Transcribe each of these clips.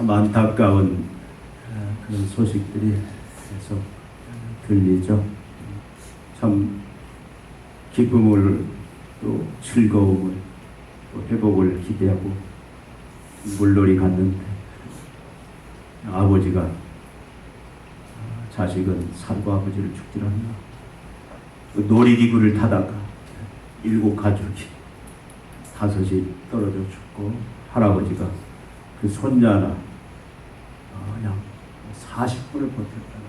참 안타까운 그런 소식들이 계속 들리죠. 참 기쁨을 또 즐거움을 또 회복을 기대하고 물놀이 갔는데 아버지가 자식은 산과 아버지를 죽질 않나. 그 놀이기구를 타다가 7 가족이 5이 떨어져 죽고 할아버지가 그 손자나 그냥 40분을 버텼다가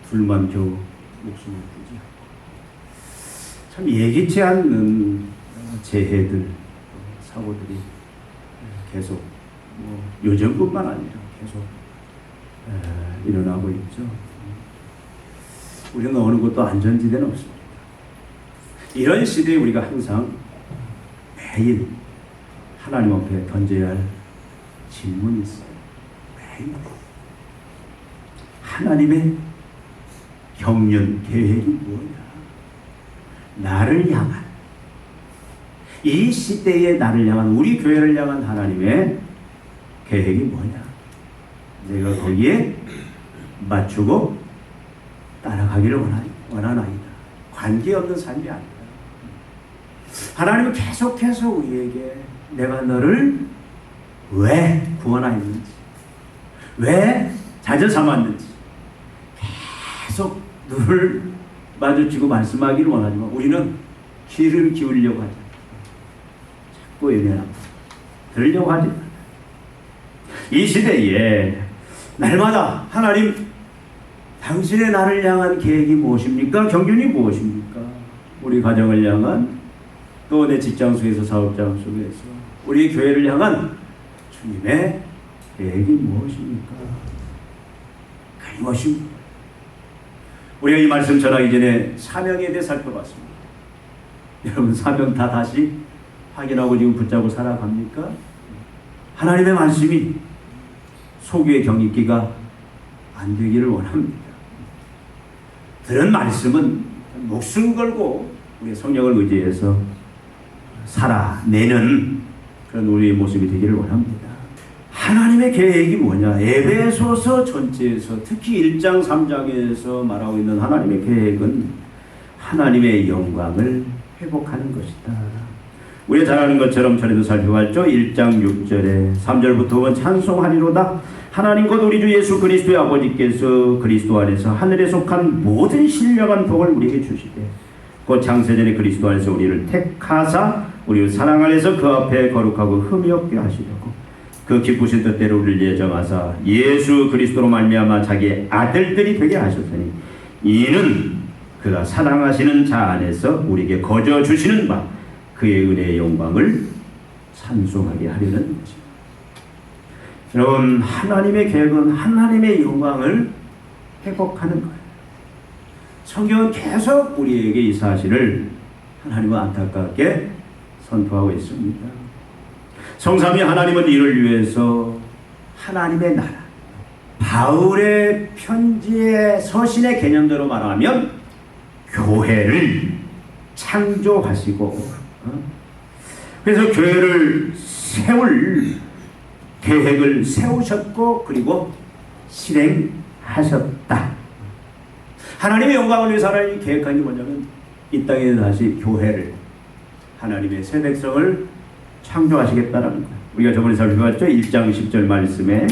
둘만 겨우 목숨을 부지하고 참 예기치 않는 재해들 사고들이 계속 요즘뿐만 아니라 계속 일어나고 있죠. 우리는 어느 곳도 안전지대는 없습니다. 이런 시대에 우리가 항상 매일 하나님 앞에 던져야 할 질문이 있어요. 매일 하나님의 경륜 계획이 뭐냐? 나를 향한, 이 시대에 나를 향한, 우리 교회를 향한 하나님의 계획이 뭐냐? 내가 거기에 맞추고 따라가기를 원하나이다. 관계없는 삶이 아니다. 하나님은 계속해서 우리에게 내가 너를 왜 구원하였는지, 왜 자녀 삼았는지 계속 눈을 마주치고 말씀하기를 원하지만 우리는 귀를 기울려고 하지 않습니다. 자꾸 외면합니다. 들으려고 하지 않습니다. 이 시대에 날마다 하나님 당신의 나를 향한 계획이 무엇입니까? 경륜이 무엇입니까? 우리 가정을 향한, 또 내 직장 속에서, 사업장 속에서 우리 교회를 향한 주님의 계획이 무엇입니까? 그것이 우리가 이 말씀 전하기 전에 사명에 대해 살펴봤습니다. 여러분 사명 다 다시 확인하고 지금 붙잡고 살아갑니까? 하나님의 말씀이 소규의 경입기가 안 되기를 원합니다. 들은 말씀은 목숨 걸고 우리의 성령을 의지해서 살아내는 그런 우리의 모습이 되기를 원합니다. 하나님의 계획이 뭐냐? 에베소서 전체에서 특히 1장 3장에서 말하고 있는 하나님의 계획은 하나님의 영광을 회복하는 것이다. 우리가 잘 아는 것처럼 전에도 살펴봤죠. 1장 6절에 3절부터 보면 찬송하리로다. 하나님 곧 우리 주 예수 그리스도의 아버지께서 그리스도 안에서 하늘에 속한 모든 신령한 복을 우리에게 주시되 곧 창세전에 그리스도 안에서 우리를 택하사 우리를 사랑 안에서 그 앞에 거룩하고 흠이 없게 하시려고 그 기쁘신 뜻대로 우리를 예정하사 예수 그리스도로 말미암아 자기의 아들들이 되게 하셨으니 이는 그가 사랑하시는 자 안에서 우리에게 거저 주시는 바 그의 은혜의 영광을 찬송하게 하려는 것입니다. 여러분 하나님의 계획은 하나님의 영광을 회복하는 거예요. 성경은 계속 우리에게 이 사실을 하나님은 안타깝게 선포하고 있습니다. 성삼위 하나님은 이를 위해서 하나님의 나라, 바울의 편지의 서신의 개념대로 말하면 교회를 창조하시고 그래서 교회를 세울 계획을 세우셨고 그리고 실행하셨다. 하나님의 영광을 위해서 하나님이 계획한 게 뭐냐면 이 땅에 다시 교회를, 하나님의 새 백성을 창조하시겠다는 거예요. 우리가 저번에 살펴봤죠. 1장 10절 말씀에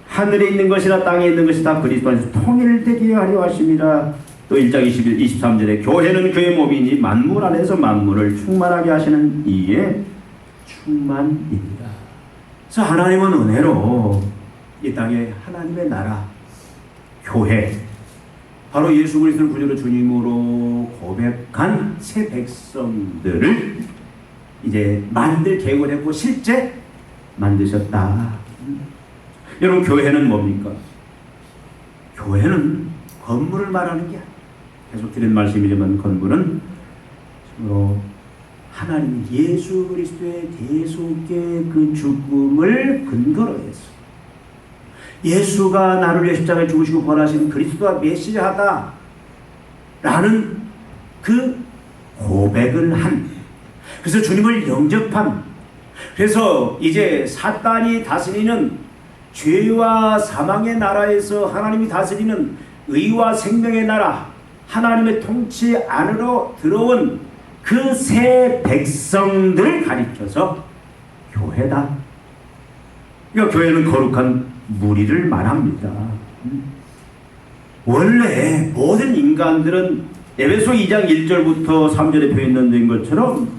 하늘에 있는 것이나 땅에 있는 것이 다 그리스도 안에서 통일되게 하려 하심이라. 또 1장 23절에 교회는 그의 몸이니 만물 안에서 만물을 충만하게 하시는 이의 충만입니다. 그래서 하나님은 은혜로 이 땅에 하나님의 나라, 교회, 바로 예수 그리스도를 구주로 주님으로 고백한 새 백성들을 이제 만들 계획을 했고 실제 만드셨다. 여러분 교회는 뭡니까? 교회는 건물을 말하는 게 아니에요. 계속 드린 말씀이지만 건물은 하나님 예수 그리스도의 대속의 그 죽음을 근거로 해서 예수가 나를 위해 십자가에 죽으시고 부활하신 그리스도가 메시아다 라는 그 고백을 한, 그래서 주님을 영접한 그래서 이제 사탄이 다스리는 죄와 사망의 나라에서 하나님이 다스리는 의와 생명의 나라, 하나님의 통치 안으로 들어온 그 새 백성들을 가리켜서 교회다. 그러니까 교회는 거룩한 무리를 말합니다. 원래 모든 인간들은 에베소 2장 1절부터 3절에 표현된 것처럼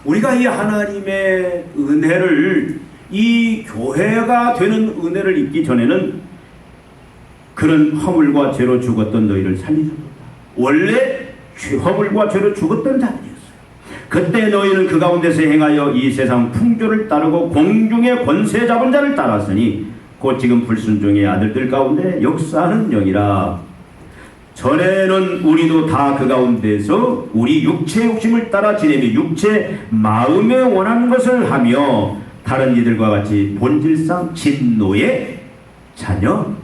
우리가 이 하나님의 은혜를, 이 교회가 되는 은혜를 입기 전에는 그런 허물과 죄로 죽었던 너희를 살리셨다. 원래 허물과 죄로 죽었던 자들이었어요. 그때 너희는 그 가운데서 행하여 이 세상 풍조를 따르고 공중의 권세 잡은 자를 따랐으니 곧 지금 불순종의 아들들 가운데 역사하는 영이라. 전에는 우리도 다 그 가운데서 우리 육체의 욕심을 따라 지내며 육체 마음에 원하는 것을 하며 다른 이들과 같이 본질상 진노의 자녀이었다.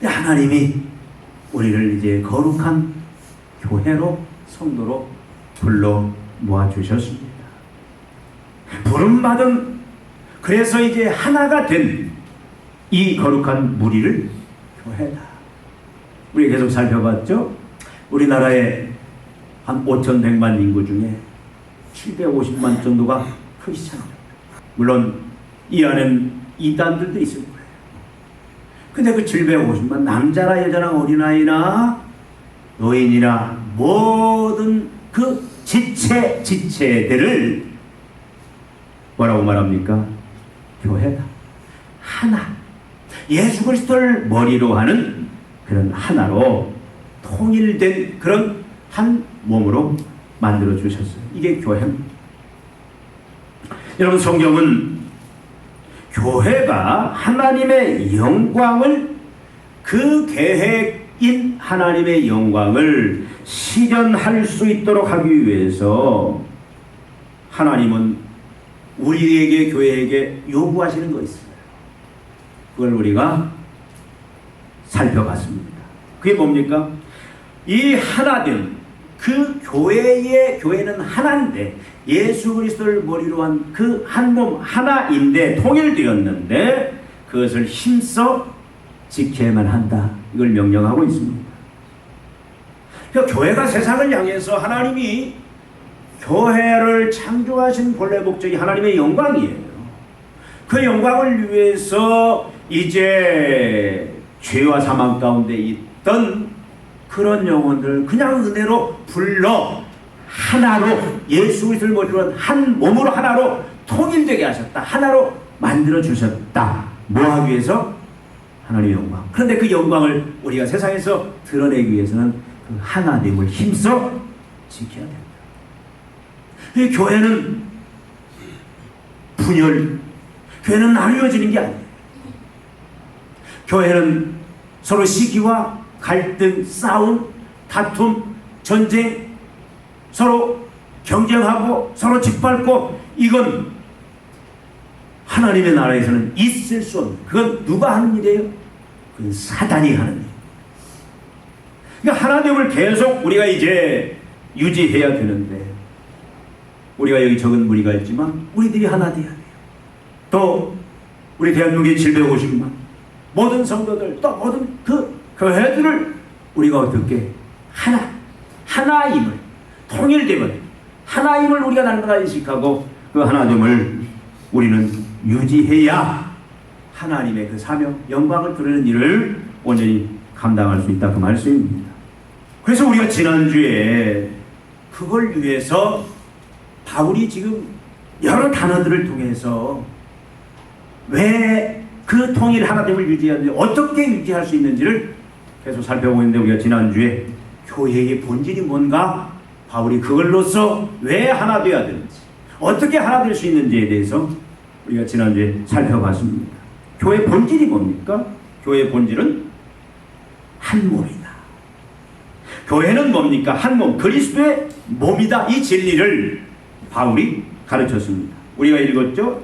하나님이 우리를 이제 거룩한 교회로, 성도로 불러 모아주셨습니다. 부름받은, 그래서 이제 하나가 된 이 거룩한 무리를 교회다. 우리 계속 살펴봤죠? 우리나라에 한 5,100만 인구 중에 750만 정도가 크리스찬입니다. 물론 이 안엔 이단들도 있을 거예요. 근데 그 750만, 남자나 여자나 어린아이나 노인이나 모든 그 지체들을 뭐라고 말합니까? 교회다. 하나. 예수 그리스도를 머리로 하는 그런 하나로 통일된 그런 한 몸으로 만들어 주셨어요. 이게 교회입니다. 여러분, 성경은 교회가 하나님의 영광을, 그 계획인 하나님의 영광을 실현할 수 있도록 하기 위해서 하나님은 우리에게, 교회에게 요구하시는 거 있어요. 그걸 우리가 살펴봤습니다. 그게 뭡니까? 이 하나된 그 교회는 하나인데, 예수 그리스도를 머리로 한 그 한 몸 하나인데 통일되었는데 그것을 힘써 지켜야만 한다. 이걸 명령하고 있습니다. 그러니까 교회가 세상을 향해서 하나님이 교회를 창조하신 본래 목적이 하나님의 영광이에요. 그 영광을 위해서 이제 죄와 사망 가운데 있던 그런 영혼들 그냥 은혜로 불러 하나로, 예수 그리스도를 머리로 한 몸으로 하나로 통일되게 하셨다. 하나로 만들어 주셨다. 뭐 하기 위해서? 하나님의 영광. 그런데 그 영광을 우리가 세상에서 드러내기 위해서는 그 하나님을 힘써 지켜야 됩니다. 이 교회는 분열, 교회는 나뉘어지는 게 아니에요. 교회는 서로 시기와 갈등, 싸움, 다툼, 전쟁, 서로 경쟁하고 서로 짓밟고, 이건 하나님의 나라에서는 있을 수 없는, 그건 누가 하는 일이에요? 그건 사단이 하는 일. 그러니까 하나님을 계속 우리가 이제 유지해야 되는데, 우리가 여기 적은 무리가 있지만 우리들이 하나 돼야 돼요. 또 우리 대한민국의 750만 모든 성도들, 또 모든 그 교회들을 우리가 어떻게 하나임을, 통일됨을, 하나임을 우리가 날마다 인식하고 그 하나됨을 우리는 유지해야 하나님의 그 사명, 영광을 드리는 일을 온전히 감당할 수 있다, 그 말씀입니다. 그래서 우리가 지난주에 그걸 위해서 바울이 지금 여러 단어들을 통해서 왜 그 통일 하나됨을 유지하는지, 어떻게 유지할 수 있는지를 계속 살펴보고 있는데, 우리가 지난주에 교회의 본질이 뭔가, 바울이 그걸로써 왜 하나 되어야 되는지, 어떻게 하나 될 수 있는지에 대해서 우리가 지난주에 살펴봤습니다. 교회의 본질이 뭡니까? 교회의 본질은 한 몸이다. 교회는 뭡니까? 한 몸, 그리스도의 몸이다. 이 진리를 바울이 가르쳤습니다. 우리가 읽었죠?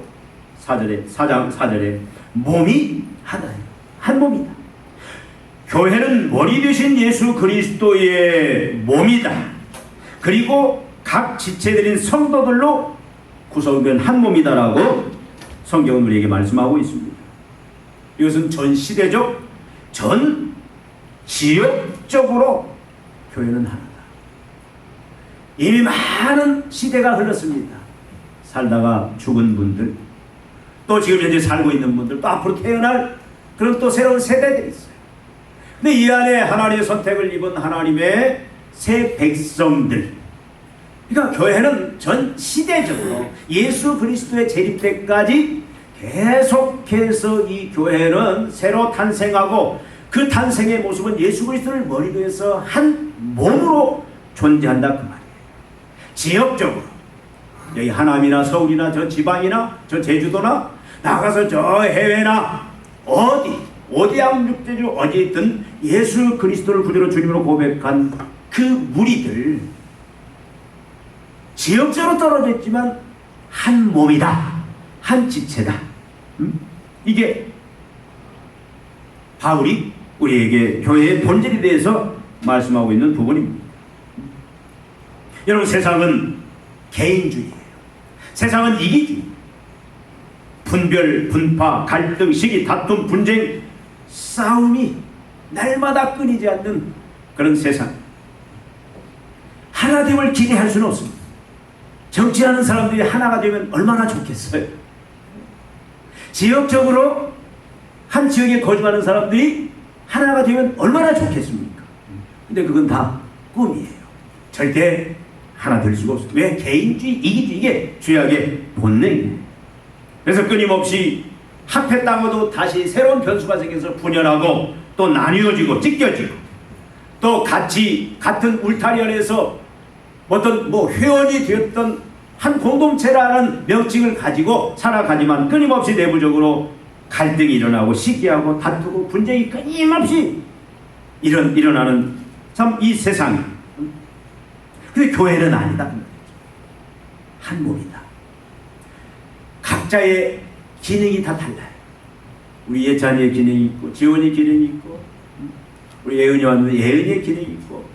4장 4절에 몸이 하나예요. 한 몸이다. 교회는 머리 되신 예수 그리스도의 몸이다. 그리고 각 지체들인 성도들로 구성된 한 몸이다라고 성경은 우리에게 말씀하고 있습니다. 이것은 전 시대적, 전 지역적으로 교회는 하나다. 이미 많은 시대가 흘렀습니다. 살다가 죽은 분들, 또 지금 현재 살고 있는 분들, 또 앞으로 태어날 그런 또 새로운 세대들이 있어요. 근데 이 안에 하나님의 선택을 입은 하나님의 새 백성들, 그러니까 교회는 전 시대적으로 예수 그리스도의 재림 때까지 계속해서 이 교회는 새로 탄생하고, 그 탄생의 모습은 예수 그리스도를 머리로 해서 한 몸으로 존재한다 그 말이에요. 지역적으로 여기 하남이나 서울이나 저 지방이나 저 제주도나 나가서 저 해외나 어디 양육제주 어디에 있든 예수 그리스도를 구주로 주님으로 고백한 그 무리들, 지역적으로 떨어져 있지만 한 몸이다, 한 지체다. 이게 바울이 우리에게 교회의 본질에 대해서 말씀하고 있는 부분입니다. 여러분, 세상은 개인주의예요. 세상은 이기주의, 분별, 분파, 갈등, 시기, 다툼, 분쟁, 싸움이 날마다 끊이지 않는 그런 세상. 하나됨을 기대할 수는 없습니다. 정치하는 사람들이 하나가 되면 얼마나 좋겠어요. 지역적으로 한 지역에 거주하는 사람들이 하나가 되면 얼마나 좋겠습니까? 근데 그건 다 꿈이에요. 절대 하나 될 수가 없어요. 왜? 개인주의, 이기주의, 이게 죄악의 본능이에요. 그래서 끊임없이 합했다고도 다시 새로운 변수가 생겨서 분열하고 또 나뉘어지고 찢겨지고, 또 같은 울타리 안에서 어떤 회원이 되었던 한 공동체라는 명칭을 가지고 살아가지만 끊임없이 내부적으로 갈등이 일어나고 시기하고 다투고 분쟁이 끊임없이 일어나는 참 이 세상이. 근데 교회는 아니다. 한 몸이다. 각자의 기능이 다 달라요. 우리 예찬이의 기능이 있고, 지원이 기능이 있고, 우리 예은이 왔는데 예은이의 기능이 있고,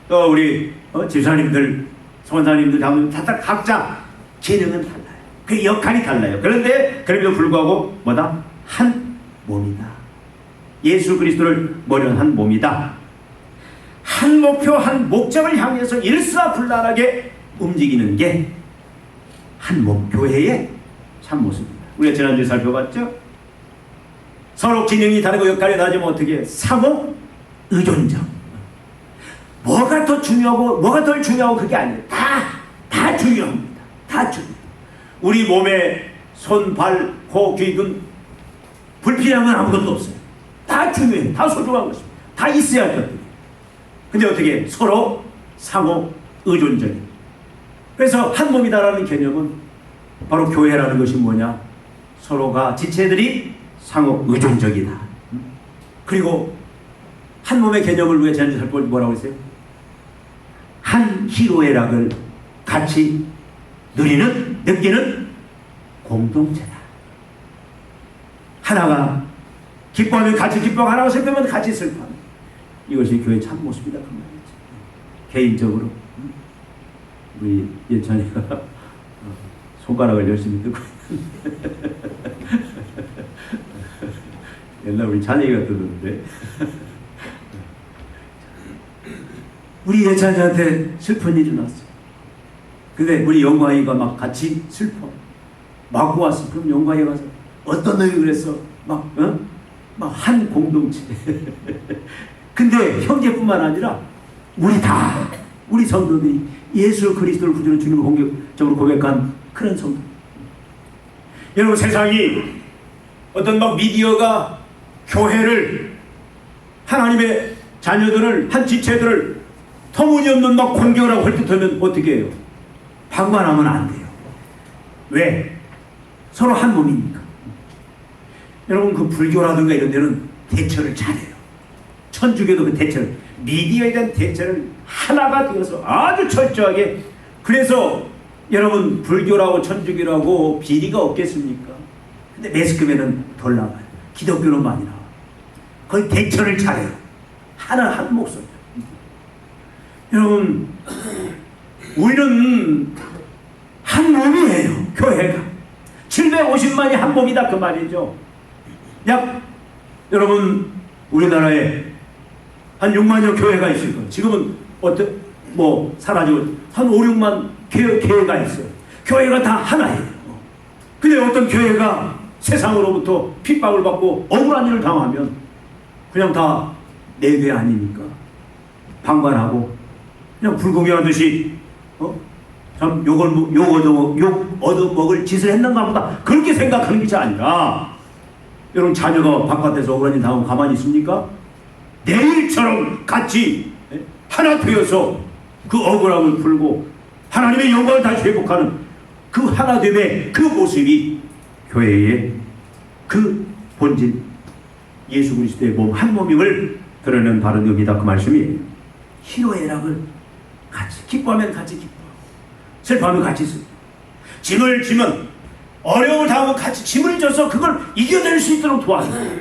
또 우리 집사님들, 선사님들, 장로님들 다 각자 기능은 달라요. 그 역할이 달라요. 그런데 그럼에도 불구하고 뭐다? 한 몸이다. 예수 그리스도를 머리는 한 몸이다. 한 목표, 한 목적을 향해서 일사불란하게 움직이는 게 한 몸 교회의 참 모습입니다. 우리가 지난주에 살펴봤죠? 서로 기능이 다르고 역할이 다르지만 어떻게 상호 의존적. 뭐가 더 중요하고 뭐가 덜 중요하고 그게 아니에요. 다 중요합니다. 다 중요해요. 우리 몸에 손, 발, 코, 귀, 눈 불필요한 건 아무것도 없어요. 다 중요해요. 다 소중한 것입니다. 다 있어야 할 것들이에요. 근데 어떻게 서로 상호 의존적인. 그래서 한 몸이다라는 개념은 바로 교회라는 것이 뭐냐? 서로가 지체들이 상호 의존적이다. 그리고 한 몸의 개념을 우리가 지난주에 살펴볼 때 뭐라고 했어요? 한 희로애락을 같이 느끼는 공동체다. 하나가 기뻐하면 같이 기뻐하고, 하나가 슬프면 같이 슬퍼하는, 이것이 교회의 참 모습이다 그 말이죠. 개인적으로 우리 예찬이가 손가락을 열심히 뜯고 있는데 옛날 우리 자녀가 뜯었는데 우리 예찬이한테 슬픈 일이 났어. 근데 우리 영광이가 막 같이 슬퍼. 맞고 왔어. 그럼 영광이가 가서 어떤 놈이 그랬어? 막 한 공동체. 근데 형제뿐만 아니라 우리 성도들이 예수 그리스도를 구주로 주님을 공격적으로 고백한 그런 성도. 여러분, 세상이 어떤 미디어가 교회를, 하나님의 자녀들을, 한 지체들을 터무니없는 공격을 하고 헐뜯으면 어떻게 해요? 방관하면 안 돼요. 왜? 서로 한 몸이니까. 여러분, 그 불교라든가 이런 데는 대처를 잘해요. 천주교도 그 대처를, 미디어에 대한 대처를 하나가 되어서 아주 철저하게. 그래서 여러분, 불교라고 천주교라고 비리가 없겠습니까? 근데 매스컴에는 덜 나와요. 기독교는 많이 나와요. 거의 대처를 잘해요. 하나 한 목소리. 여러분, 우리는 한 몸이에요. 교회가 750만이 한 몸이다 그 말이죠. 약 여러분 우리나라에 한 6만여 교회가 있을 거예요. 지금은 사라지고 한 5, 6만 교회가 있어요. 교회가 다 하나예요. 근데 어떤 교회가 세상으로부터 핍박을 받고 억울한 일을 당하면 그냥 다 내 교회 아니니까 방관하고 그냥 불공경하듯이 참 욕 얻어먹을 짓을 했는가 보다 그렇게 생각하는 것이 아니라, 여러분 자녀가 바깥에서 억울한 일 당하면 가만히 있습니까? 내일처럼 같이 하나 되어서 그 억울함을 풀고 하나님의 영광을 다시 회복하는 그 하나됨의 그 모습이 교회의 그 본질 예수 그리스도의 몸 한 몸임을 드러내는 바른 의미다 그 말씀이에요. 희노애락을 같이 기뻐하면 같이 기뻐, 슬퍼하면 같이 슬퍼, 짐을 지면 어려움을 당하고 같이 짐을 져서 그걸 이겨낼 수 있도록 도와줘요.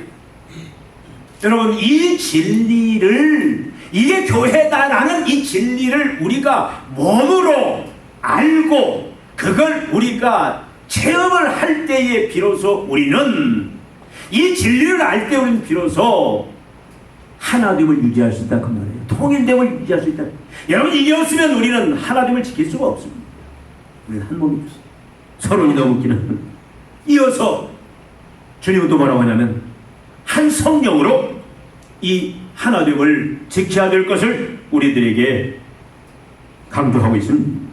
여러분 이 진리를, 이게 교회다라는 이 진리를 우리가 몸으로 알고 그걸 우리가 체험을 할 때에 비로소 우리는, 이 진리를 알 때 우리는 비로소 하나됨을 유지할 수 있다 그 말이에요. 통일됨을 유지할 수 있다. 여러분 이게 없으면 우리는 하나됨을 지킬 수가 없습니다. 우리는 한 몸이죠. 서론이 너무 기는. 이어서 주님은 또 뭐라고 하냐면 한 성령으로 이 하나됨을 지켜야 될 것을 우리들에게 강조하고 있습니다.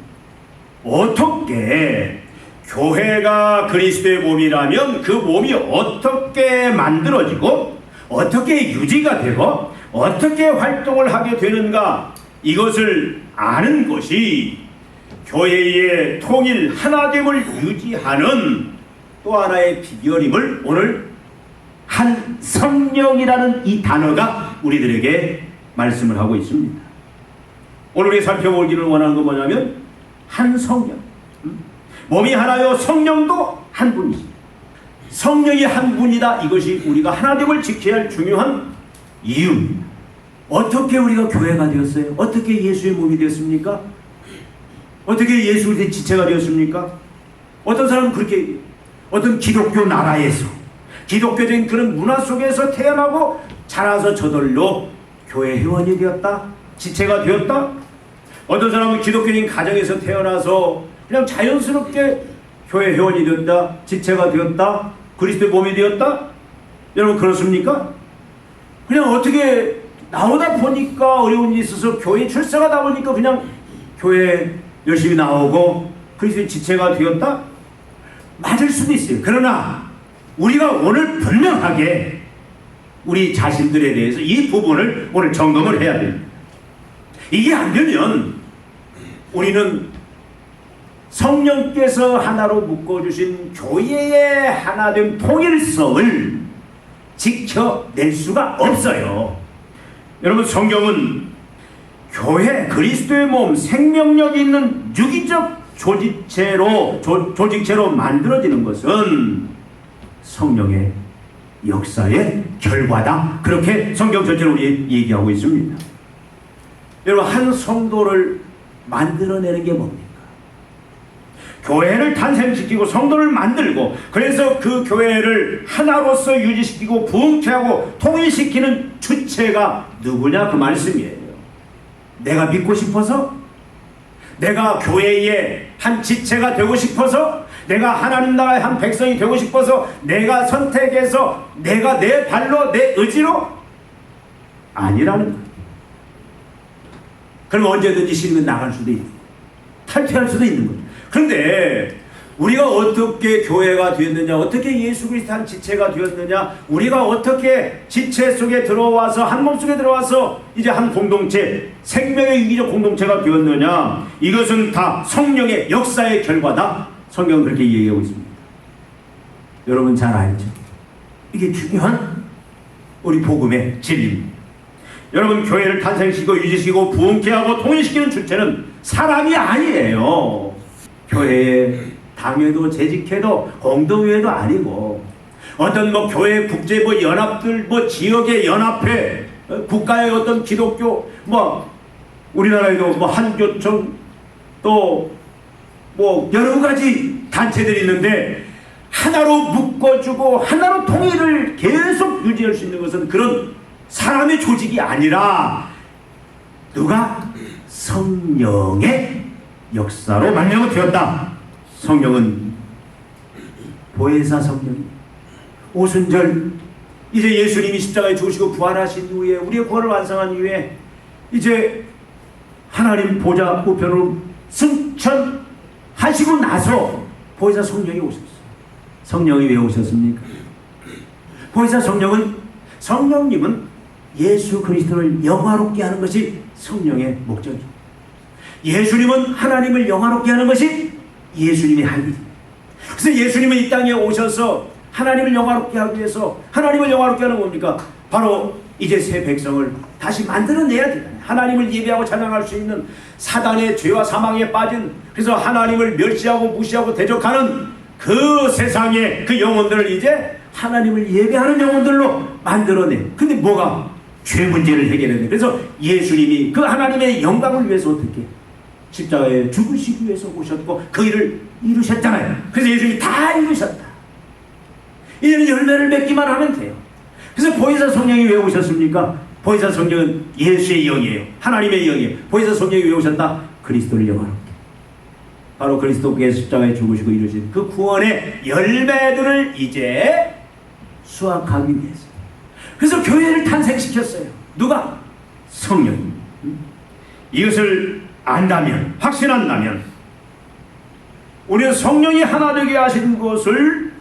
어떻게 교회가 그리스도의 몸이라면 그 몸이 어떻게 만들어지고 어떻게 유지가 되고 어떻게 활동을 하게 되는가, 이것을 아는 것이 교회의 통일 하나됨을 유지하는 또 하나의 비결임을 오늘 한 성령이라는 이 단어가 우리들에게 말씀을 하고 있습니다. 오늘 우리 살펴보기를 원하는 건 뭐냐면 한 성령, 몸이 하나요 성령도 한 분이지. 성령이 한 분이다. 이것이 우리가 하나됨을 지켜야 할 중요한 이유입니다. 어떻게 우리가 교회가 되었어요? 어떻게 예수의 몸이 되었습니까? 어떻게 예수 그리스도의 지체가 되었습니까? 어떤 사람은 그렇게, 어떤 기독교 나라에서 기독교적인 그런 문화 속에서 태어나고 자라서 저절로 교회 회원이 되었다, 지체가 되었다. 어떤 사람은 기독교적인 가정에서 태어나서 그냥 자연스럽게 교회 회원이 되었다, 지체가 되었다, 그리스도의 몸이 되었다. 여러분 그렇습니까? 그냥 어떻게 나오다 보니까 어려운 일이 있어서 교회 출세가다 보니까 그냥 교회 열심히 나오고 그리스도의 지체가 되었다? 맞을 수도 있어요. 그러나 우리가 오늘 분명하게 우리 자신들에 대해서 이 부분을 오늘 점검을 해야 됩니다. 이게 안 되면 우리는 성령께서 하나로 묶어주신 교회의 하나된 통일성을 지켜낼 수가 없어요. 여러분 성경은 교회 그리스도의 몸, 생명력이 있는 유기적 조직체로 만들어지는 것은 성령의 역사의 결과다. 그렇게 성경 전체로 우리 얘기하고 있습니다. 여러분 한 성도를 만들어내는 게 뭡니까? 교회를 탄생시키고 성도를 만들고, 그래서 그 교회를 하나로서 유지시키고 부흥케 하고 통일시키는 주체가 누구냐 그 말씀이에요. 내가 믿고 싶어서, 내가 교회의 한 지체가 되고 싶어서, 내가 하나님 나라의 한 백성이 되고 싶어서 내가 선택해서 내가 내 발로 내 의지로 아니라는 거예요. 그럼 언제든지 싫으면 나갈 수도 있고 탈퇴할 수도 있는 거예요. 그런데 우리가 어떻게 교회가 되었느냐, 어떻게 예수 그리스도 한 지체가 되었느냐, 우리가 어떻게 지체 속에 들어와서 한 몸 속에 들어와서 이제 한 공동체, 생명의 유기적 공동체가 되었느냐, 이것은 다 성령의 역사의 결과다. 성경은 그렇게 얘기하고 있습니다. 여러분 잘 알죠? 이게 중요한 우리 복음의 진리입니다. 여러분 교회를 탄생시키고 유지시키고 부흥케 하고 통일시키는 주체는 사람이 아니에요. 교회의 당회도 재직회도 공동회도 아니고 어떤 교회 국제 연합들 지역의 연합회, 국가의 어떤 기독교 우리나라에도 한교총 또 여러 가지 단체들이 있는데 하나로 묶어주고 하나로 통일을 계속 유지할 수 있는 것은 그런 사람의 조직이 아니라 누가? 성령의 역사로 말미암아 되었다. 성령은 보혜사 성령, 오순절, 이제 예수님이 십자가에 죽으시고 부활하신 이후에, 우리의 구원을 완성한 이후에 이제 하나님 보좌 우편으로 승천하시고 나서 보혜사 성령이 오셨어요. 성령이 왜 오셨습니까? 보혜사 성령님은 예수 그리스도를 영화롭게 하는 것이 성령의 목적이에요. 예수님은 하나님을 영화롭게 하는 것이 예수님의 할 일이에요. 그래서 예수님은 이 땅에 오셔서 하나님을 영화롭게 하기 위해서, 하나님을 영화롭게 하는 뭡니까? 바로 이제 새 백성을 다시 만들어내야 돼요. 하나님을 예배하고 찬양할 수 있는, 사단의 죄와 사망에 빠진, 그래서 하나님을 멸시하고 무시하고 대적하는 그 세상의 그 영혼들을 이제 하나님을 예배하는 영혼들로 만들어내. 근데 뭐가? 죄 문제를 해결해야 돼. 그래서 예수님이 그 하나님의 영광을 위해서 어떻게? 십자가에 죽으시기 위해서 오셨고 그 일을 이루셨잖아요. 그래서 예수님이 다 이루셨다. 이제는 열매를 맺기만 하면 돼요. 그래서 보혜사 성령이 왜 오셨습니까? 보혜사 성령은 예수의 영이에요. 하나님의 영이에요. 보혜사 성령이 왜 오셨다? 그리스도를 영화롭게. 바로 그리스도께서 십자가에 죽으시고 이루신 그 구원의 열매들을 이제 수확하기 위해서. 그래서 교회를 탄생시켰어요. 누가? 성령이. 이것을 안다면, 확신한다면, 우리는 성령이 하나 되게 하신 것을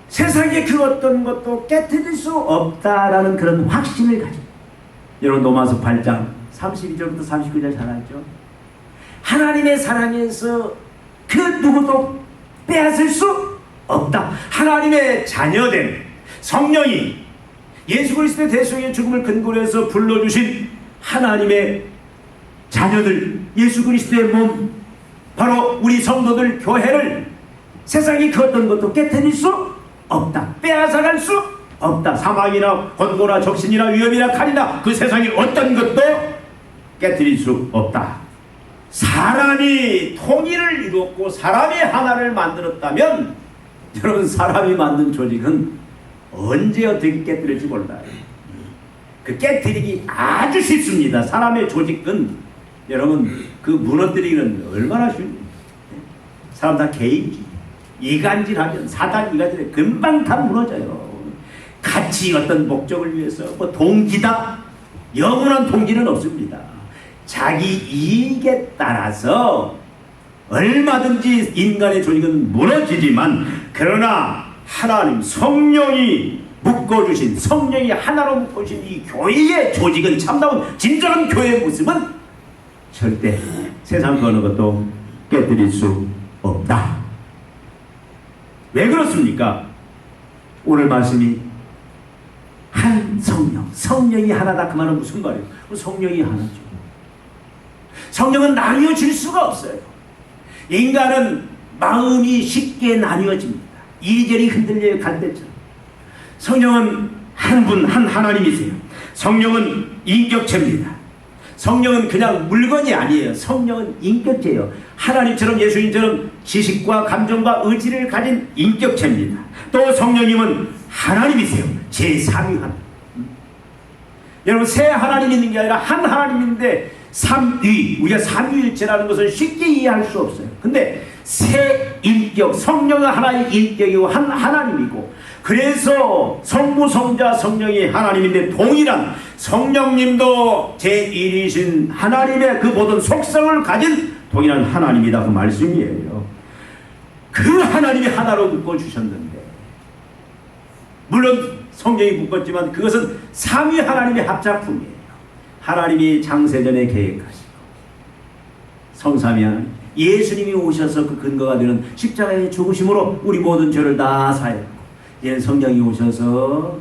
세상의 그 어떤 것도 깨뜨릴 수 없다라는 그런 확신을 가지고, 여러분 로마서 8장 32절부터 39절 잘 알죠? 하나님의 사랑에서 그 누구도 빼앗을 수 없다. 하나님의 자녀된 성령이 예수 그리스도의 대속의 죽음을 근거로 해서 불러주신 하나님의 자녀들, 예수 그리스도의 몸, 바로 우리 성도들 교회를 세상이 그 어떤 것도 깨뜨릴 수 없다. 빼앗아갈 수 없다. 사망이나 권고나 적신이나 위험이나 칼이나 그 세상의 어떤 것도 깨뜨릴 수 없다. 사람이 통일을 이뤘고 사람이 하나를 만들었다면, 여러분 사람이 만든 조직은 언제 어떻게 깨뜨릴지 몰라요. 그 깨뜨리기 아주 쉽습니다. 사람의 조직은 여러분 그 무너뜨리기는 얼마나 쉽습니까? 사람 다 개인주의, 이간질하면 사단 이간질에 금방 다 무너져요. 같이 어떤 목적을 위해서 뭐 동기다, 영원한 동기는 없습니다. 자기 이익에 따라서 얼마든지 인간의 조직은 무너지지만, 그러나 하나님 성령이 묶어주신, 성령이 하나로 묶어주신 이 교회의 조직은, 참다운 진정한 교회의 모습은 절대 세상 그 어느 것도 깨뜨릴 수 없다. 왜 그렇습니까? 오늘 말씀이 한 성령, 성령이 하나다 그 말은 무슨 말이에요? 성령이 하나죠. 성령은 나뉘어질 수가 없어요. 인간은 마음이 쉽게 나뉘어집니다. 이리저리 흔들려요, 갈대처럼. 성령은 한 분, 한 하나님이세요. 성령은 인격체입니다. 성령은 그냥 물건이 아니에요. 성령은 인격체예요. 하나님처럼, 예수님처럼 지식과 감정과 의지를 가진 인격체입니다. 또 성령님은 하나님이세요. 제3위 하나님. 여러분 세 하나님이 있는 게 아니라 한 하나님인데 삼위, 우리가 삼위일체라는 것을 쉽게 이해할 수 없어요. 근데 세 인격, 성령은 하나의 인격이고 한 하나님이고, 그래서 성부, 성자, 성령이 하나님인데 동일한, 성령님도 제1이신 하나님의 그 모든 속성을 가진 동일한 하나님이다 그 말씀이에요. 그 하나님이 하나로 묶어주셨는데, 물론 성령이 묶었지만 그것은 삼위 하나님의 합작품이에요. 하나님이 장세전에 계획하시고 성삼위 하나님, 예수님이 오셔서 그 근거가 되는 십자가의 죽으심으로 우리 모든 죄를 다 사했고, 이제 성령이 오셔서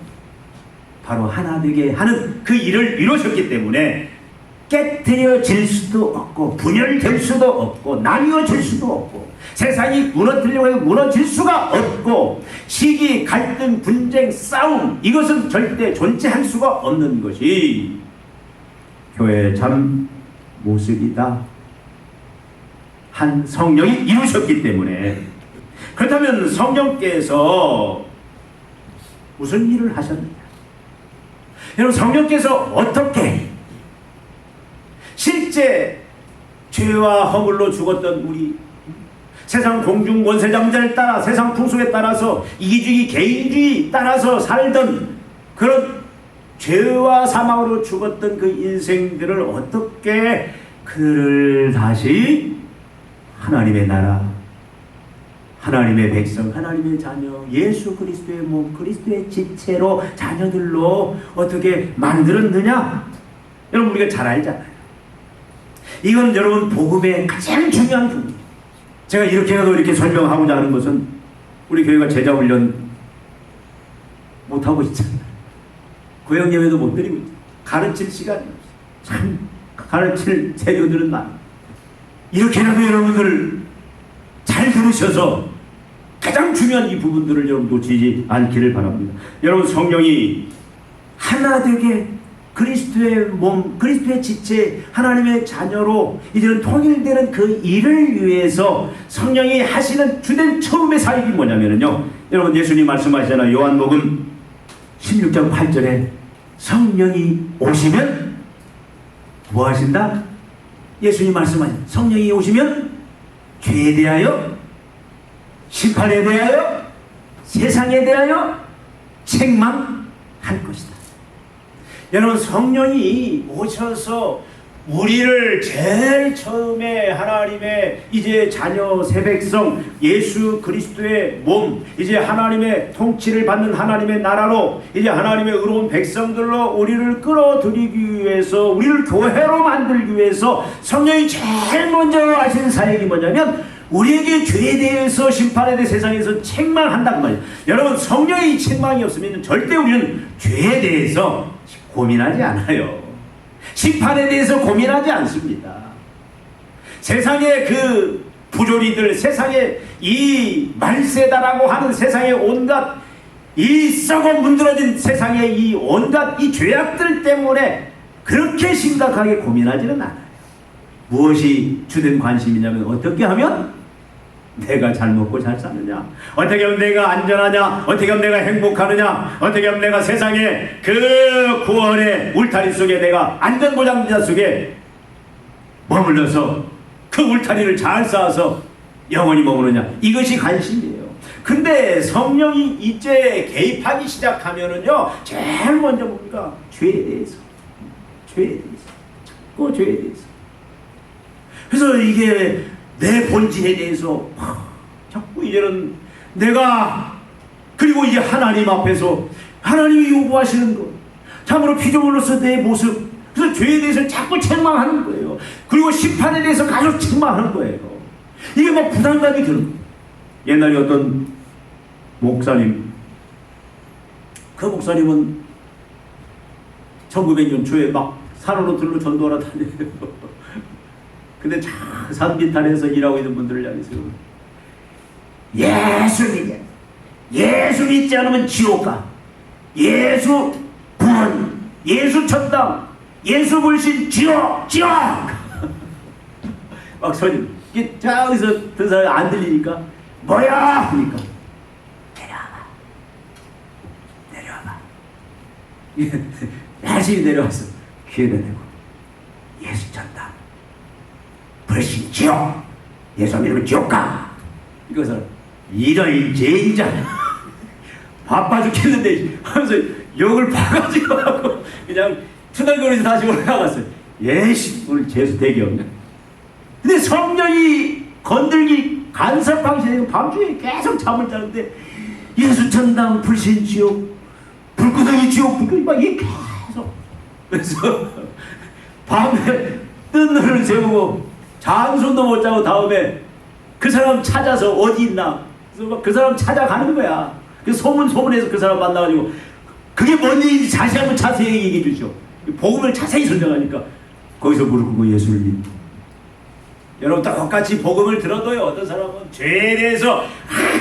바로 하나 되게 하는 그 일을 이루셨기 때문에 깨트려질 수도 없고 분열될 수도 없고 나뉘어질 수도 없고 세상이 무너뜨리려고 해도 무너질 수가 없고 시기, 갈등, 분쟁, 싸움, 이것은 절대 존재할 수가 없는 것이 교회의 참 모습이다. 한 성령이 이루셨기 때문에 그렇다면 성령께서 무슨 일을 하셨느냐? 여러분, 성령께서 어떻게 실제 죄와 허물로 죽었던 우리, 세상 공중 권세장자를 따라 세상 풍속에 따라서 이기주의 개인주의 따라서 살던 그런 죄와 사망으로 죽었던 그 인생들을 어떻게 그들을 다시 하나님의 나라, 하나님의 백성, 하나님의 자녀, 예수 그리스도의 몸, 그리스도의 지체로 자녀들로 어떻게 만들었느냐? 여러분, 우리가 잘 알잖아요. 이건 여러분 복음의 가장 중요한 부분이에요. 제가 이렇게라도 이렇게 설명하고자 하는 것은 우리 교회가 제자 훈련 못하고 있잖아요. 고용 예배도 못 드리고 있잖아요. 가르칠 시간이 없어요. 참 가르칠 재료들은 많아요. 이렇게라도 여러분들 잘 들으셔서 가장 중요한 이 부분들을 여러분 놓치지 않기를 바랍니다. 여러분, 성령이 하나 되게 그리스도의 몸, 그리스도의 지체, 하나님의 자녀로 이제는 통일되는 그 일을 위해서 성령이 하시는 주된 처음의 사역이 뭐냐면요, 여러분, 예수님 말씀하시잖아요. 요한복음 16장 8절에 성령이 오시면 뭐 하신다? 예수님 말씀하시죠. 성령이 오시면 죄에 대하여, 심판에 대하여, 세상에 대하여 책망할 것이다. 여러분, 성령이 오셔서 우리를 제일 처음에 하나님의 이제 자녀 새 백성, 예수 그리스도의 몸, 이제 하나님의 통치를 받는 하나님의 나라로, 이제 하나님의 의로운 백성들로 우리를 끌어들이기 위해서, 우리를 교회로 만들기 위해서 성령이 제일 먼저 하시는 사역이 뭐냐면 우리에게 죄에 대해서, 심판에 대해 세상에서 책망한다는 말이에요. 여러분, 성령의 책망이 없으면 절대 우리는 죄에 대해서 고민하지 않아요. 심판에 대해서 고민하지 않습니다. 세상의 그 부조리들, 세상의 이 말세다라고 하는 세상의 온갖 이 썩어 문드러진 세상의 이 온갖 이 죄악들 때문에 그렇게 심각하게 고민하지는 않아요. 무엇이 주된 관심이냐면 어떻게 하면 내가 잘 먹고 잘 사느냐, 어떻게 하면 내가 안전하냐, 어떻게 하면 내가 행복하느냐, 어떻게 하면 내가 세상의 그 구원의 울타리 속에, 내가 안전보장자 속에 머물러서 그 울타리를 잘 쌓아서 영원히 머무르냐, 이것이 관심이에요. 근데 성령이 이제 개입하기 시작하면은요, 제일 먼저 뭡니까? 죄에 대해서, 죄에 대해서, 자꾸 죄에 대해서. 그래서 이게 내 본질에 대해서 자꾸 이제는 내가, 그리고 이제 하나님 앞에서 하나님이 요구하시는 것, 참으로 피조물로서 내 모습, 그래서 죄에 대해서 자꾸 책망하는 거예요. 그리고 심판에 대해서 계속 책망하는 거예요. 이게 막 부담감이 드는 거예요. 옛날에 어떤 목사님, 그 목사님은 1900년 초에 막 산으로 들로 전도하러 다녀요. 근데 산비탈에서 일하고 있는 분들을 향해서 예수 믿지 않으면 지옥 가, 예수 구원, 예수 천당, 예수 불신 지옥 막 소리. 이게 저기서 그 사람이 안 들리니까 뭐야 하니까 내려와봐 열심히 내려와서 귀에다 대고 예수 천당, 불신 지옥, 예수 믿으면 지옥 가. 이것은 이런 죄인자 바빠 죽겠는데 하면서 욕을 봐가지고 하고 그냥 투덜거리서 다시 올라갔어요. 예시 오늘 재수 되게 없네. 근데 성령이 건들기 간섭하기 밤중에 계속 잠을 자는데 예수 천당, 불신 지옥, 불구덩이 지옥, 불구덩이 막 이게 계속. 그래서 밤에 뜬 눈을 세우고 잠수도 못 자고 다음에 그 사람 찾아서 어디 있나, 그래서 막 그 사람 찾아가는 거야. 그 소문에서 그 사람 만나가지고 그게 뭔 일인지 자세히 얘기해 주죠. 복음을 자세히 설명하니까 거기서 무릎 꿇고 예수를 믿고. 여러분, 똑같이 복음을 들어도요, 어떤 사람은 죄에 대해서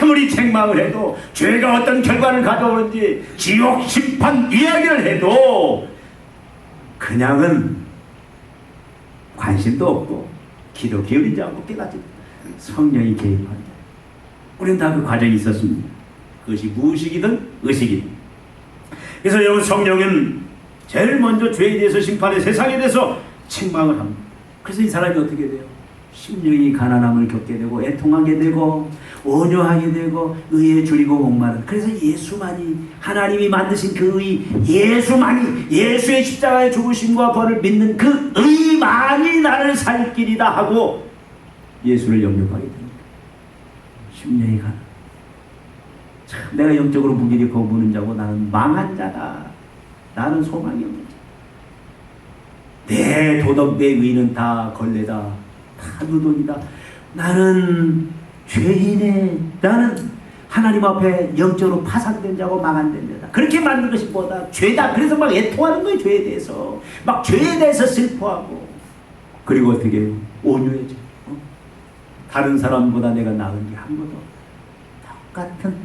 아무리 책망을 해도, 죄가 어떤 결과를 가져오는지 지옥 심판 이야기를 해도 그냥은 관심도 없고 기도 기울이지 않고 깨닫지. 성령이 개입한다. 우리는 다 그 과정이 있었습니다. 그것이 무의식이든 의식이든. 그래서 여러분, 성령은 제일 먼저 죄에 대해서 심판해 세상에 대해서 책망을 합니다. 그래서 이 사람이 어떻게 돼요? 심령이 가난함을 겪게 되고 애통하게 되고 온유하게 되고 의에 줄이고 목마른. 그래서 예수만이, 하나님이 만드신 그 의, 예수만이, 예수의 십자가의 죽으심과 벌을 믿는 그 의만이 나를 살 길이다 하고 예수를 영접하게 됩니다. 심령이 가난. 참, 내가 영적으로 무기력하고 무는 자고 나는 망한 자다. 나는 소망이 없는 자. 내 도덕, 내 의는 다 걸레다. 다 누돈이다. 나는 죄인에, 나는 하나님 앞에 영적으로 파산된 자고 망한된 자다. 그렇게 만든 것이 뭐다? 죄다. 그래서 막 애통하는 거예요. 죄에 대해서. 막 죄에 대해서 슬퍼하고. 그리고 어떻게 해요? 온유해져. 다른 사람보다 내가 나은 게 한 번도 똑같은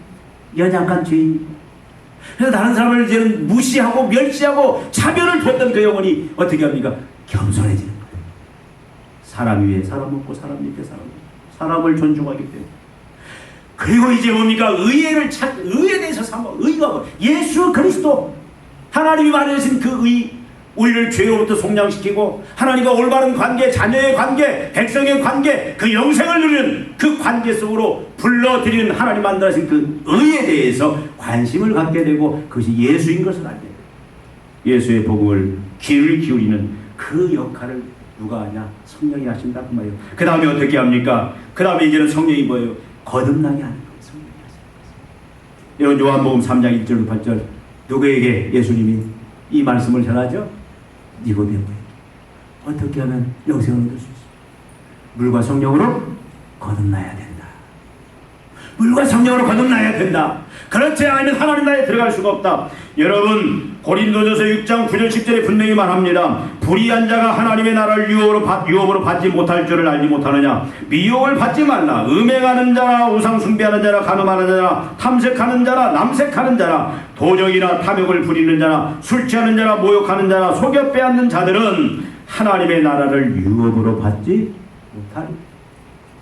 연약한 죄인이고. 그래서 다른 사람을 이제는 무시하고 멸시하고 차별을 뒀던 그 영혼이 어떻게 합니까? 겸손해지는 거예요. 사람 위에 사람 없고 사람 밑에 사람 없고 사람을 존중하기 때문에. 그리고 이제 뭡니까? 의에 대해서 삼아. 의가 예수 그리스도, 하나님이 말해주신 그 의, 우리를 죄로부터 속량시키고 하나님과 올바른 관계, 자녀의 관계, 백성의 관계, 그 영생을 누리는 그 관계 속으로 불러들이는 하나님 만들어진 그 의에 대해서 관심을 갖게 되고 그것이 예수인 것을 알게 돼요. 예수의 복음을 귀를 기울이는 그 역할을 누가 하냐? 성령이 하신다 그 말이에요. 그 다음에 어떻게 합니까? 그 다음에 이제는 성령이 뭐예요? 거듭나게 하는 거예요. 성령이 하시는 거예요. 이런 요한복음 3장 1절 8절 누구에게 예수님이 이 말씀을 전하죠? 니고데모에게. 어떻게 하면 영생을 얻을 수 있어요? 물과 성령으로 거듭나야 된다. 물과 성령으로 거듭나야 된다. 그렇지 않으면 하나님 나라에 들어갈 수가 없다. 여러분, 고린도전서 6장 9절 10절에 분명히 말합니다. 불의한 자가 하나님의 나라를 유업으로 받지 못할 줄을 알지 못하느냐. 미혹을 받지 말라. 음행하는 자나 우상 숭배하는 자나 간음하는 자나 탐색하는 자나 남색하는 자나 도적이나 탐욕을 부리는 자나 술 취하는 자나 모욕하는 자나 속여 빼앗는 자들은 하나님의 나라를 유업으로 받지 못하리.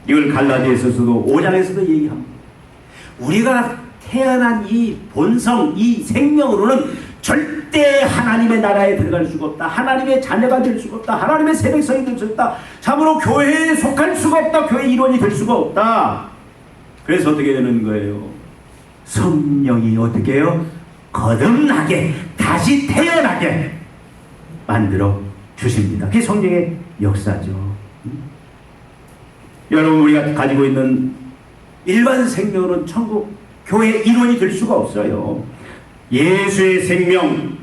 이걸 갈라디아서도 5장에서도 얘기합니다. 우리가 태어난 이 본성, 이 생명으로는 절대 하나님의 나라에 들어갈 수가 없다. 하나님의 자녀가 될 수가 없다. 하나님의 세백성이 될 수 없다. 참으로 교회에 속할 수가 없다. 교회 일원이 될 수가 없다. 그래서 어떻게 되는 거예요? 성령이 어떻게 해요? 거듭나게, 다시 태어나게 만들어 주십니다. 그게 성령의 역사죠. 여러분, 우리가 가지고 있는 일반 생명은 천국 교회의 일원이 될 수가 없어요. 예수의 생명,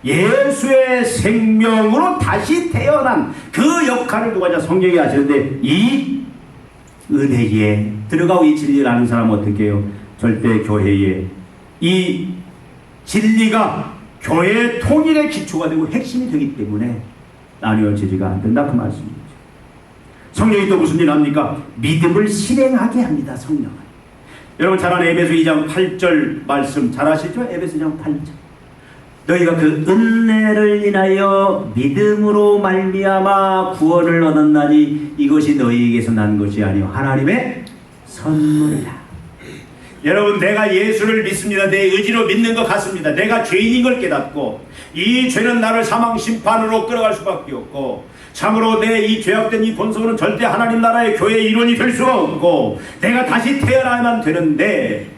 예수의 생명으로 다시 태어난 그 역할을 누가 성령이 하시는데, 이 은혜에 들어가고 이 진리를 아는 사람은 어떻게 해요? 절대 교회에 이 진리가 교회의 통일의 기초가 되고 핵심이 되기 때문에 나뉘어지지가 안 된다 그 말씀이죠. 성령이 또 무슨 일을 합니까? 믿음을 실행하게 합니다. 성령은. 여러분 잘 아는 에베소 2장 8절 말씀 잘 아시죠? 에베소 2장 8절. 너희가 그 은혜를 인하여 믿음으로 말미암아 구원을 얻었나니 이것이 너희에게서 난 것이 아니요 하나님의 선물이라. 여러분, 내가 예수를 믿습니다. 내 의지로 믿는 것 같습니다. 내가 죄인인 걸 깨닫고 이 죄는 나를 사망 심판으로 끌어갈 수밖에 없고, 참으로 내 이 죄악된 이 본성은 절대 하나님 나라의 교회의 일원이 될 수가 없고, 내가 다시 태어나야만 되는데,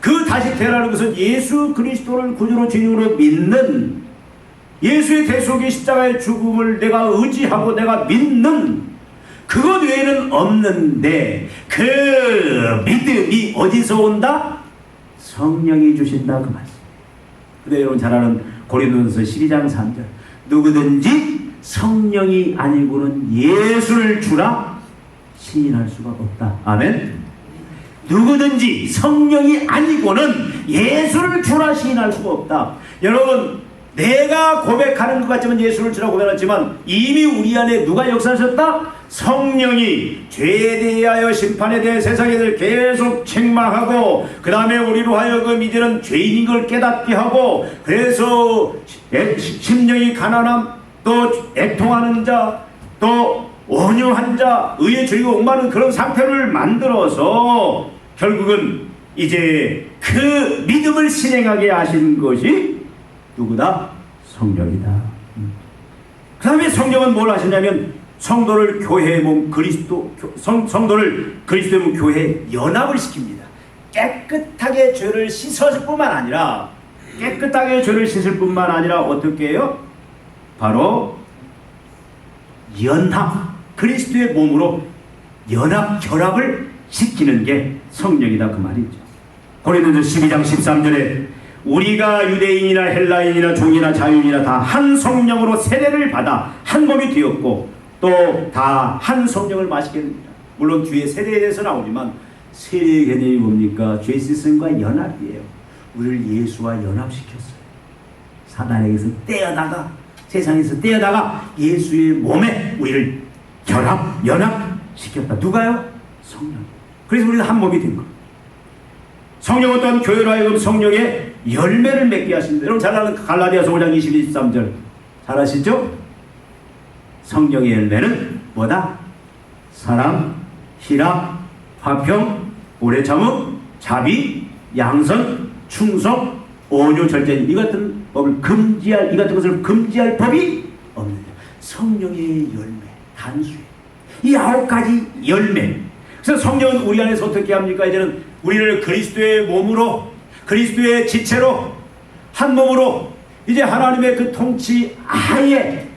그 다시 태어나는 것은 예수 그리스도를 구주로 주님으로 믿는, 예수의 대속의 십자가의 죽음을 내가 의지하고 내가 믿는 그것 외에는 없는데, 그 믿음이 어디서 온다? 성령이 주신다 그 말씀. 근데 여러분 잘 아는 고린도전서 12장 3절, 누구든지 성령이 아니고는 예수를 주라 시인할 수가 없다. 아멘. 누구든지 성령이 아니고는 예수를 주라 시인할 수가 없다. 여러분, 내가 고백하는 것 같지만 예수를 주라 고백하지만 이미 우리 안에 누가 역사하셨다? 성령이 죄에 대하여 심판에 대해 세상에 대해 계속 책망하고, 그 다음에 우리로 하여금 이제는 죄인인 걸 깨닫게 하고, 그래서 심령이 가난함, 또 애통하는 자, 또 온유한 자, 의에 줄이고 옥마는 그런 상태를 만들어서 결국은 이제 그 믿음을 실행하게 하신 것이 누구다? 성령이다. 그 다음에 성령은 뭘 하시냐면 성도를 교회의 몸 성도를 그리스도의 몸 교회에 연합을 시킵니다. 깨끗하게 죄를 씻을 뿐만 아니라 어떻게 해요? 바로 연합, 그리스도의 몸으로 결합을 시키는 게 성령이다 그 말이죠. 고린도서 12장 13절에 우리가 유대인이나 헬라인이나 종이나 자유인이나 다 한 성령으로 세례를 받아 한 몸이 되었고 또 다 한 성령을 마시게 됩니다. 물론 뒤에 세례에 대해서 나오지만 세례의 개념이 뭡니까? 죄 씻음과 연합이에요. 우리를 예수와 연합시켰어요. 사단에게서 세상에서 떼어다가 예수의 몸에 우리를 연합시켰다. 누가요? 성령. 그래서 우리는 한 몸이 된 거예요. 성령은 또한 교회로 하여금 성령의 열매를 맺게 하십니다. 여러분 잘 아는 갈라디아서 5장 22, 23절 잘 아시죠? 성령의 열매는 뭐다? 사랑, 희락, 화평, 오래 참음, 자비, 양선, 충성, 온유, 절제는 이 같은 것을 금지할 법이 없느냐. 성령의 열매, 단수에 이 9가지 열매. 그래서 성령은 우리 안에서 어떻게 합니까? 이제는 우리를 그리스도의 몸으로, 그리스도의 지체로, 한 몸으로 이제 하나님의 그 통치 하에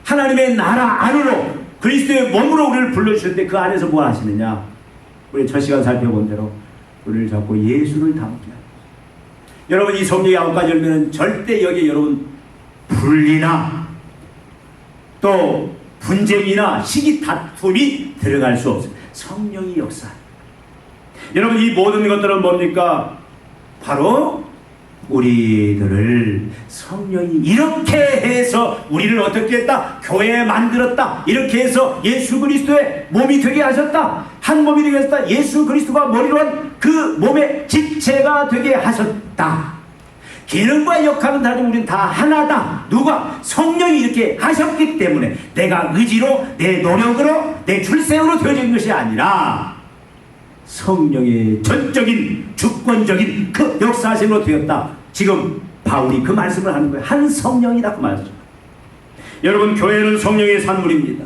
하나님의 나라 안으로 그리스도의 몸으로 우리를 불러주셨는데 그 안에서 뭘 하시느냐? 우리 첫 시간 살펴본 대로 우리를 자꾸 예수를 닮게 하는 거죠. 여러분 이 성령의 9가지 열매는 절대 여기에 여러분 분리나 또 분쟁이나 시기 다툼이 들어갈 수 없어요. 성령이 역사. 여러분 이 모든 것들은 뭡니까? 바로 우리들을 성령이 이렇게 해서 우리를 어떻게 했다? 교회에 만들었다. 이렇게 해서 예수 그리스도의 몸이 되게 하셨다. 한 몸이 되게 하셨다. 예수 그리스도가 머리로 한 그 몸의 집체가 되게 하셨다. 기능과 역할은 다르지만 우리는 다 하나다. 누가? 성령이 이렇게 하셨기 때문에 내가 의지로 내 노력으로 내 출생으로 되어진 것이 아니라 성령의 전적인 주권적인 그 역사하심으로 되었다. 지금 바울이 그 말씀을 하는 거예요. 한 성령이다 그 말이죠. 여러분 교회는 성령의 산물입니다.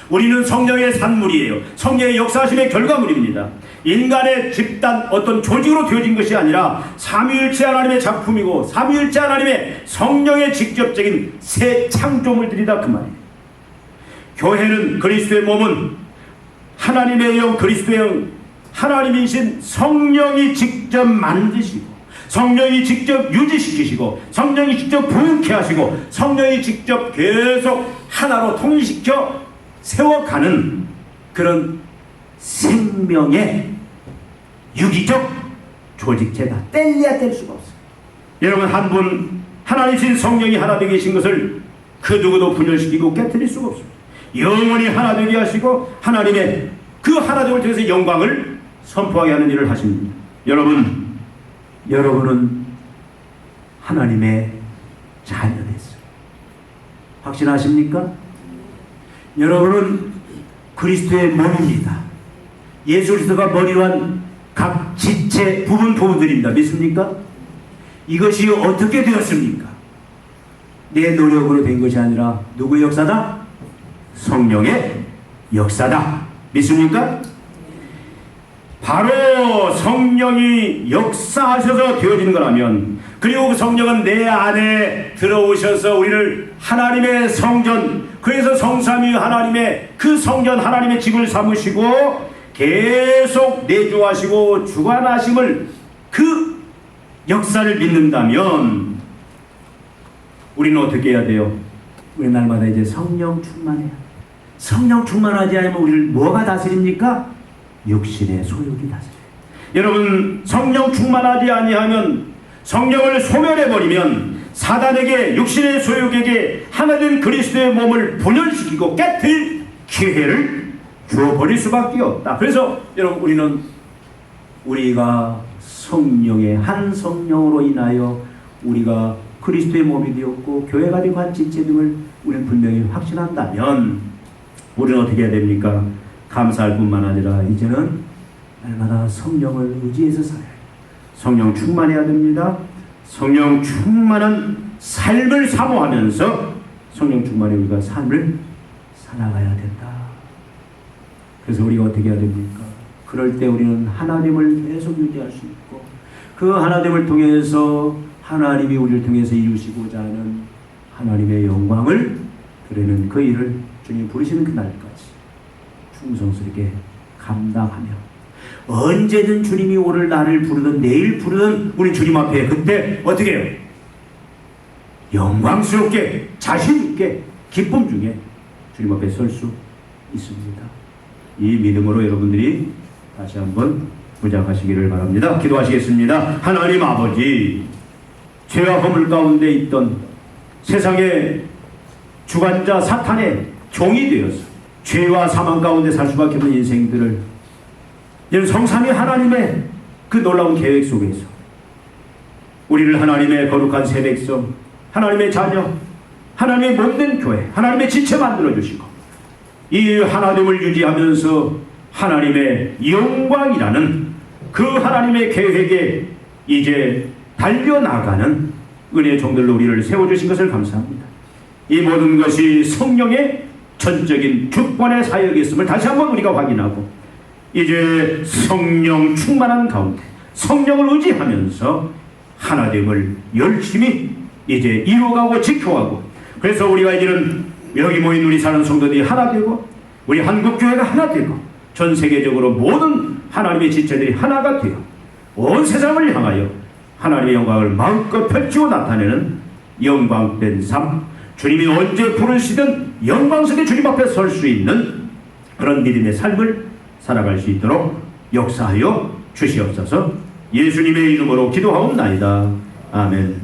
우리는 성령의 산물이에요. 성령의 역사하심의 결과물입니다. 인간의 집단 어떤 조직으로 되어진 것이 아니라 삼위일체 하나님의 작품이고 삼위일체 하나님의 성령의 직접적인 새 창조물들이다 그 말이에요. 교회는 그리스도의 몸은 하나님의 영 그리스도의 영 하나님이신 성령이 직접 만드시고 성령이 직접 유지시키시고 성령이 직접 부흥케 하시고 성령이 직접 계속 하나로 통일시켜 세워가는 그런 생명의 유기적 조직체다. 뗄래야 뗄 수가 없어요. 여러분 한 분 하나님이신 성령이 하나 되게 계신 것을 그 누구도 분열시키고 깨뜨릴 수가 없습니다. 영원히 하나 되게 하시고 하나님의 그 하나됨을 통해서 영광을 선포하게 하는 일을 하십니다. 여러분은 하나님의 자녀됐어요. 확신하십니까? 여러분은 그리스도의 몸입니다. 예수 그리스도가 머리로 한 각 지체 부분들입니다. 믿습니까? 이것이 어떻게 되었습니까? 내 노력으로 된 것이 아니라 누구의 역사다? 성령의 역사다. 믿습니까? 바로 성령이 역사하셔서 되어지는 거라면, 그리고 그 성령은 내 안에 들어오셔서 우리를 하나님의 성전, 그래서 성삼위 하나님의 그 성전 하나님의 집을 삼으시고 계속 내주하시고 주관하심을 그 역사를 믿는다면 우리는 어떻게 해야 돼요? 우리 날마다 이제 성령 충만해야 돼요. 성령 충만하지 않으면 우리를 뭐가 다스립니까? 육신의 소욕이 다스려요. 여러분 성령 충만하지 아니하면, 성령을 소멸해버리면 사단에게, 육신의 소욕에게 하나된 그리스도의 몸을 분열시키고 깨뜨릴 기회를 주어버릴 수밖에 없다. 그래서 여러분 우리가 성령의 한 성령으로 인하여 우리가 그리스도의 몸이 되었고 교회가 되고 한 지체 등을 우리는 분명히 확신한다면 우리는 어떻게 해야 됩니까? 감사할 뿐만 아니라 이제는 날마다 성령을 의지해서 살아야 해요. 성령 충만해야 됩니다. 성령 충만한 삶을 사모하면서 성령 충만의 우리가 삶을 살아가야 된다. 그래서 우리가 어떻게 해야 됩니까? 그럴 때 우리는 하나님을 계속 유지할 수 있고 그 하나님을 통해서 하나님이 우리를 통해서 이루시고자 하는 하나님의 영광을 드리는 그 일을 주님 부르시는 그날까지 충성스럽게 감당하며 언제든 주님이 오늘 나를 부르든 내일 부르든 우리 주님 앞에 그때 어떻게 해요? 영광스럽게 자신있게 기쁨 중에 주님 앞에 설 수 있습니다. 이 믿음으로 여러분들이 다시 한번 무장하시기를 바랍니다. 기도하시겠습니다. 하나님 아버지, 죄와 허물 가운데 있던 세상의 주관자 사탄의 종이 되어서 죄와 사망 가운데 살 수밖에 없는 인생들을 이런 성삼위 하나님의 그 놀라운 계획 속에서 우리를 하나님의 거룩한 새 백성, 하나님의 자녀, 하나님의 몸된 교회, 하나님의 지체 만들어주시고 이 하나님을 유지하면서 하나님의 영광이라는 그 하나님의 계획에 이제 달려나가는 은혜의 종들로 우리를 세워주신 것을 감사합니다. 이 모든 것이 성령의 전적인 주권의 사역이었음을 다시 한번 우리가 확인하고 이제 성령 충만한 가운데 성령을 의지하면서 하나됨을 열심히 이제 이루어가고 지켜가고 그래서 우리가 이제는 여기 모인 우리 사는 성도들이 하나 되고 우리 한국교회가 하나 되고 전 세계적으로 모든 하나님의 지체들이 하나가 되어 온 세상을 향하여 하나님의 영광을 마음껏 펼치고 나타내는 영광된 삶, 주님이 언제 부르시든 영광스럽게 주님 앞에 설 수 있는 그런 믿음의 삶을 살아갈 수 있도록 역사하여 주시옵소서. 예수님의 이름으로 기도하옵나이다. 아멘.